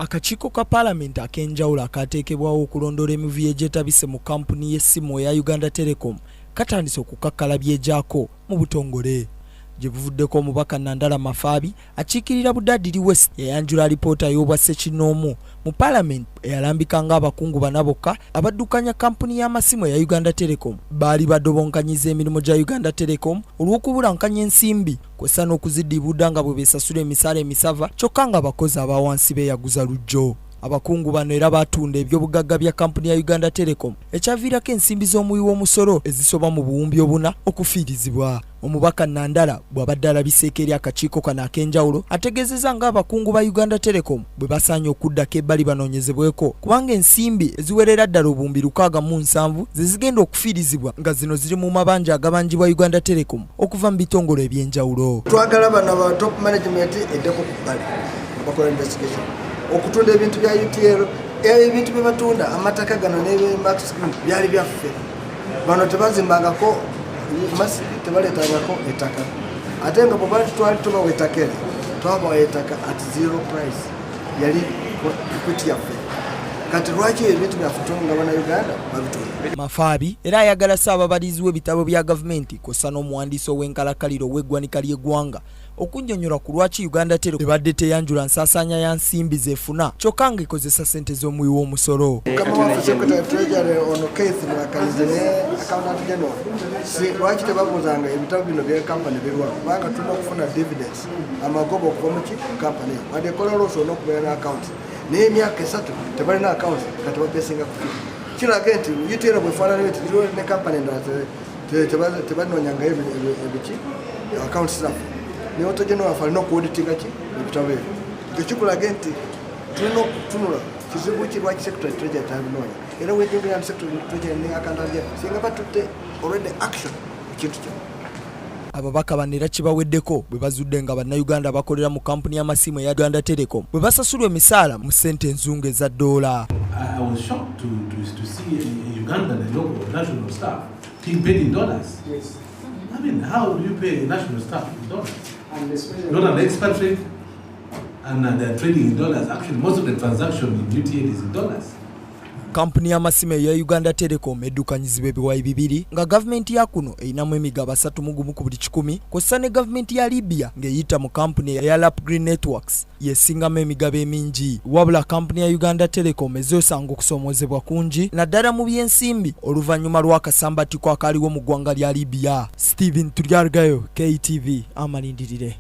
Akakiiko ka Paalamenti ak'enjawulo akateekebwawo okulondoola emivuyo egyetabise mu kampuni y'essimu eya Uganda Telecom katandise okukakkalabya egyako mu butongole. Gye buvuddeko omubaka Nandala Mafaabi akiikirira Budadiri West yayanjula alipoota y'obwa Ssekinoomu mu Paalamenti eyalambika ng'abakungu bana bokka abaddukanya kampuni y'amasimu eya Uganda Telecom baali badobonkanyiza emirimu gya Uganda Telecom olw'okubulankanya ensimbi kwessa n'okuziddibuda nga bwe beesasula emisaala emisava kyokka ng'abakozi aba wansi beeyaguza lujjo. Abakungu bano era batunda ebyobugagga bya kampuni ya Uganda Telecom ekyaviirako ensimbi z'omuwi w'omusolo ezisoba mu buwumbi 4 okufiirizibwa. Omubaka Nandala bw'abadde alabiseeko eri akakiiko kano ak'enjawulo ategeezezza ng'abakungu ba Uganda Telecom bwe basaanye okuddako ebbali banoonyezebweko kubanga ensimbi eziwerera ddala obuwumbi 67 ze zigenda okufiirizibwa nga zino ziri mu mabanja agabanjibwa Uganda Telecom okuva mu bitongole eby'enjawulo. Twagala bano aba top management eddeko ku bbali bakola investigation okutunda ebintu bya UTL ebintu bye batunda amataka gano n'ebyemax green byali byaffe bano tebazimbangako masi tebaleetangako ettaka ate nga bwe twali tubawa ettaka eryo twabawa ettaka at zero price yali equity yaffe kati lwaki ebintu byaffe nga bana Uganda babitunda. Mafaabi era ayagala Ssaababalizi w'ebitabo bya gavumenti kw'ossa n'omuwandiisi ow'enkalakaliro w'eggwanika ly'eggwanga okunnyonnyola ku lwaki Uganda Telecom ebadde teyanjula nsaasaanya ya nsimbi zeefuna kyokka ng'ekozesa ssente z'omuwi w'omusolo. Mukama waffe Secretary Treasury ono Keith Mwakalize ne Accountant General lwaki tebabuuzanga ebitabo bino bya kampani birwawo kubanga tulina okufuna dividends amagoba okuva mu kampani wadde ekola olwose olina okubeera n'account naye emyaka 3 tebalina account kati babeesinga kufi kiraga nti UTL bwefaanana nti ziriwo ne kampani endala tebanonyanga ebiki account zaffe ne otojeno waffe alina okuwuditinga ki ebitabo ebyo ekyo kikulaga nti tulina okutunula kizibu ki lwaki Secretary Treasury tabinoonya era wejjongera Secretary Treasury ne Accountant General singa batutte already action ekintu kyo. Ababaka bano era kibaweddeko bwe bazudde nga bannayuganda bakolera mu kampuni y'amasimu eya Uganda Telecom bwe basasulwa emisaala mu ssente enzungu eza $. I was shocked to see Uganda, the local national staff, being paid in dollars. Yes. I mean, how do you pay national staff in dollars? And especially Not an expatriate, and they're trading in dollars. Actually, most of the transaction in UTL is in dollars. Kampuni y'amasimu eya Uganda Telecom eddukanyizibwa ebiwayi 2 nga gavumenti ya kuno erinamu emigabo 31 ku buli 100 kw'ossa ne gavumenti ya Libya ng'eyita mu kampuni eya Lap Green Networks yesingamu emigabo emingi wabula kampuni ya Uganda Telecom ezoosanga okusoomoozebwa kungi naddala mu by'ensimbi oluvannyuma lw'akasambatiko akaliwo mu ggwanga lya Libya. Stephen Tulyargayo, KTV, amalindirire.